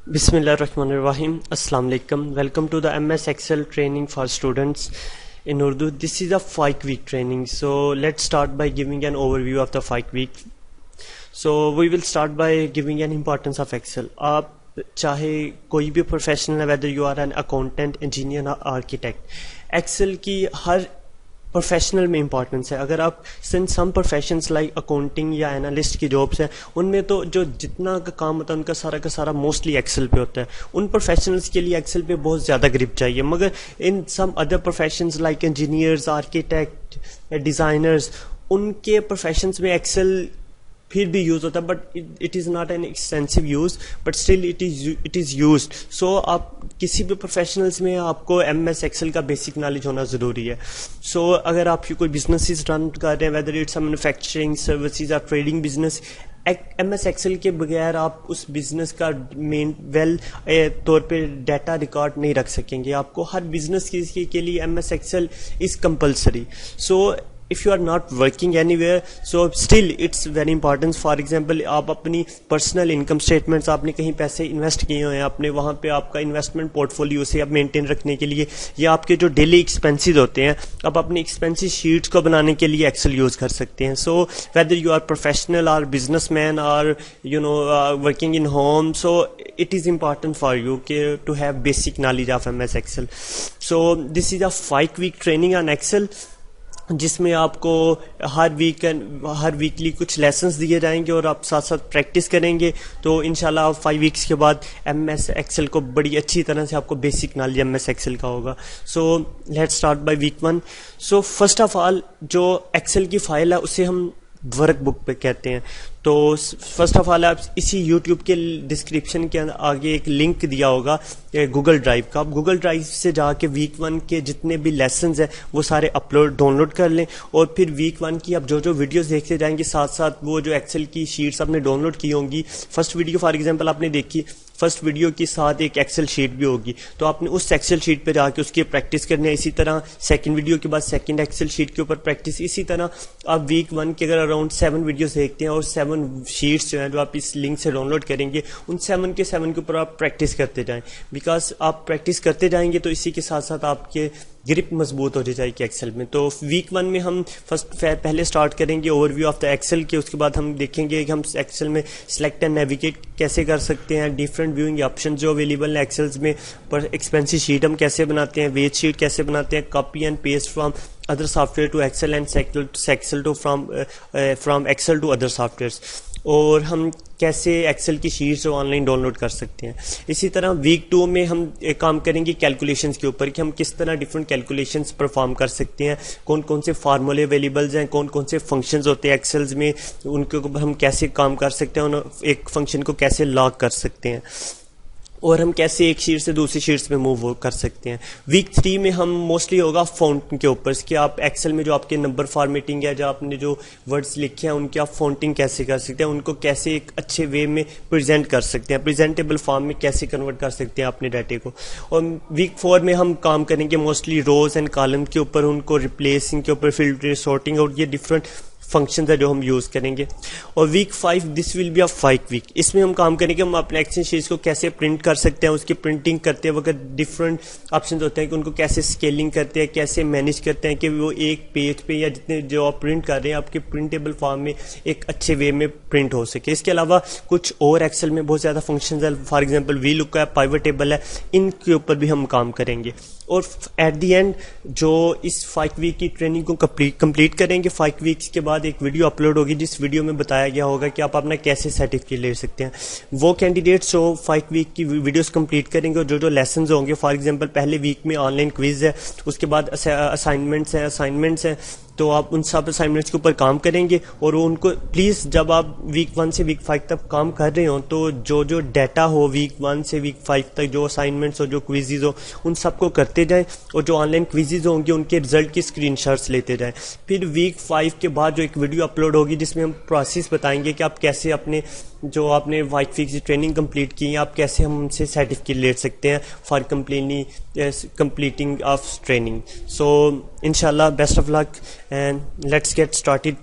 Bismillahirrahmanirrahim. Assalamu alaikum. Welcome to the MS Excel training for students in Urdu. This is a 5-week training. So let's start by giving an overview of the 5 week. So we will start by giving an importance of Excel. آپ چاہے کوئی بھی professional ہے, whether you are an accountant, engineer or architect, Excel کی ہر professional میں importance ہے. اگر آپ سم پروفیشنس لائک اکاؤنٹنگ یا انالسٹ کی جابس ہیں, ان میں تو جو جتنا کا کام ہوتا ہے ان کا سارا موسٹلی ایکسل پہ ہوتا ہے. ان پروفیشنلس کے لیے ایکسل پہ بہت زیادہ گرپ چاہیے. مگر in some other professions like engineers, architect, designers, ان کے پروفیشنس میں ایکسل پھر بھی یوز ہوتا ہے, but it is not an extensive use, but still it is used. So آپ کسی بھی پروفیشنلز میں آپ کو ایم ایس ایکسل کا بیسک نالج ہونا ضروری ہے. سو اگر آپ کی کوئی بزنسز رن کر رہے ہیں, ویدر اٹس مینوفیکچرنگ, سروسز اور trading business, M S Excel کے بغیر آپ اس بزنس کا طور پہ ڈیٹا ریکارڈ نہیں رکھ سکیں گے. آپ کو ہر بزنس کے لیے M S Excel is compulsory. So if you are not working anywhere, so still it's very important. For example, آپ اپنی پرسنل انکم اسٹیٹمنٹس, آپ نے کہیں پیسے انویسٹ کیے ہوئے ہیں, آپ نے وہاں پہ آپ کا انویسٹمنٹ پورٹ فولیو سے آپ مینٹین رکھنے کے لیے, یا آپ کے جو ڈیلی ایکسپینسز ہوتے ہیں, آپ اپنی ایکسپینسز شیٹس کو بنانے کے لیے ایکسل یوز کر سکتے ہیں. سو whether you are professional or businessman or working in home, so it is important for you to have basic knowledge of MS Excel. So this is a 5-week training on Excel, جس میں آپ کو ہر weekly کچھ lessons دیے جائیں گے اور آپ ساتھ ساتھ پریکٹس کریں گے. تو انشاءاللہ آپ 5 ویکس کے بعد ایم ایس ایکسل کو بڑی اچھی طرح سے آپ کو basic knowledge M S Excel کا ہوگا. So let's start by week 1. So first of all جو ایکسل کی فائل ہے اسے ہم ورک بک پہ کہتے ہیں. تو فرسٹ آف آل آپ اسی یوٹیوب کے ڈسکرپشن کے آگے ایک لنک دیا ہوگا گوگل ڈرائیو کا, آپ گوگل ڈرائیو سے جا کے ویک 1 کے جتنے بھی لیسنز ہیں وہ سارے ڈاؤن لوڈ کر لیں, اور پھر ویک 1 کی آپ جو ویڈیوز دیکھتے جائیں گے, ساتھ ساتھ وہ جو ایکسل کی شیٹس آپ نے ڈاؤن لوڈ کی ہوں گی, فرسٹ ویڈیو فار ایگزامپل آپ نے دیکھی, فرسٹ ویڈیو کے ساتھ ایک ایکسل شیٹ بھی ہوگی, تو آپ نے اس ایکسل شیٹ پہ جا کے اس کی پریکٹس کرنی ہے. اسی طرح سیکنڈ ویڈیو کے بعد سیکنڈ ایکسل شیٹ کے اوپر پریکٹس. اسی طرح آپ ویک 1 کے اگر اراؤنڈ 7 ویڈیوز دیکھتے ہیں اور 7 شیٹس جو ہیں جو آپ اس لنک سے ڈاؤن لوڈ کریں گے, ان 7 کے اوپر آپ پریکٹس کرتے جائیں. بیکاز آپ پریکٹس کرتے جائیں گے تو اسی کے ساتھ ساتھ آپ کے گرپ مضبوط ہو جائے گی ایکسل میں. تو ویک 1 میں ہم پہلے اسٹارٹ کریں گے overview of the Excel کے. اس کے بعد ہم دیکھیں گے کہ ہم ایکسل میں سلیکٹ اینڈ نیویگیٹ کیسے کر سکتے ہیں, ڈفرینٹ ویونگ آپشن جو اویلیبل ہیں ایکسلز میں, پر ایکسپینسو شیٹ ہم کیسے بناتے ہیں, ویج شیٹ کیسے بناتے ہیں, copy and paste from other software to Excel and Excel to from Excel to other softwares, اور ہم کیسے ایکسل کی sheets online download کر سکتے ہیں. اسی طرح ویک 2 میں ہم کام کریں گے کیلکولیشنز کے اوپر, کہ ہم کس طرح ڈفرینٹ کیلکولیشنز پرفارم کر سکتے ہیں, کون سے فارمولے اویلیبلز ہیں, کون سے فنکشنز ہوتے ہیں ایکسلز میں, ان کے اوپر ہم کیسے کام کر سکتے ہیں, ایک فنکشن کو کیسے لاک کر سکتے ہیں, اور ہم کیسے ایک شیٹ سے دوسری شیٹس میں موو کر سکتے ہیں. ویک 3 میں ہم موسٹلی ہوگا فونٹ کے اوپر, کہ آپ ایکسل میں جو آپ کے نمبر فارمیٹنگ ہے, جو آپ نے جو ورڈز لکھے ہیں ان کی آپ فونٹنگ کیسے کر سکتے ہیں, ان کو کیسے ایک اچھے وے میں پریزنٹ کر سکتے ہیں, پریزنٹیبل فارم میں کیسے کنورٹ کر سکتے ہیں اپنے ڈیٹے کو. اور ویک 4 میں ہم کام کریں گے موسٹلی روز اینڈ کالم کے اوپر, ان کو ریپلیسنگ کے اوپر, فلٹر, سارٹنگ, اور یہ ڈفرینٹ فنکشنز ہے جو ہم یوز کریں گے. اور week 5 this will be a 5 week, اس میں ہم کام کریں گے ہم اپنے ایکسل شیٹس کو کیسے پرنٹ کر سکتے ہیں, اس کی پرنٹنگ کرتے وقت ڈفرینٹ آپشنز ہوتے ہیں کہ ان کو کیسے اسکیلنگ کرتے ہیں, کیسے مینیج کرتے ہیں کہ وہ ایک پیج پہ یا جتنے جو آپ پرنٹ کر رہے ہیں آپ کے پرنٹیبل فارم میں ایک اچھے وے میں پرنٹ ہو سکے. اس کے علاوہ کچھ اور ایکسل میں بہت زیادہ فنکشنز ہیں, فار ایگزامپل وی لک ہے, پائیوٹ ٹیبل ہے, ان کے اوپر بھی ہم کام کریں گے. اور ایٹ دی اینڈ جو اس 5 ویک کی ٹریننگ کو کمپلیٹ کریں گے, 5 ویکس کے بعد ایک ویڈیو اپلوڈ ہوگی جس ویڈیو میں بتایا گیا ہوگا کہ آپ اپنا کیسے سرٹیفکیٹ لے سکتے ہیں. وہ کینڈیڈیٹس جو 5 ویک کی ویڈیوز کمپلیٹ کریں گے اور جو لیسنز ہوں گے, فار ایگزامپل پہلے ویک میں آن لائن کوئز ہے, اس کے بعد اسائنمنٹس ہیں, تو آپ ان سب اسائنمنٹس کے اوپر کام کریں گے. اور ان کو پلیز جب آپ ویک 1 سے ویک 5 تک کام کر رہے ہوں تو جو ڈیٹا ہو ویک 1 سے ویک 5 تک, جو اسائنمنٹس ہو, جو کوئزز ہو, ان سب کو کرتے جائیں, اور جو آن لائن کوئزز ہوں گے ان کے رزلٹ کی اسکرین شاٹس لیتے جائیں. پھر ویک 5 کے بعد جو ایک ویڈیو اپلوڈ ہوگی جس میں ہم پروسیس بتائیں گے کہ آپ کیسے اپنے جو آپ نے 5 ویک کی ٹریننگ کمپلیٹ کی ہے, آپ کیسے ہم سے سرٹیفکیٹ لے سکتے ہیں for completing of training. So انشاءاللہ best of luck and let's get started.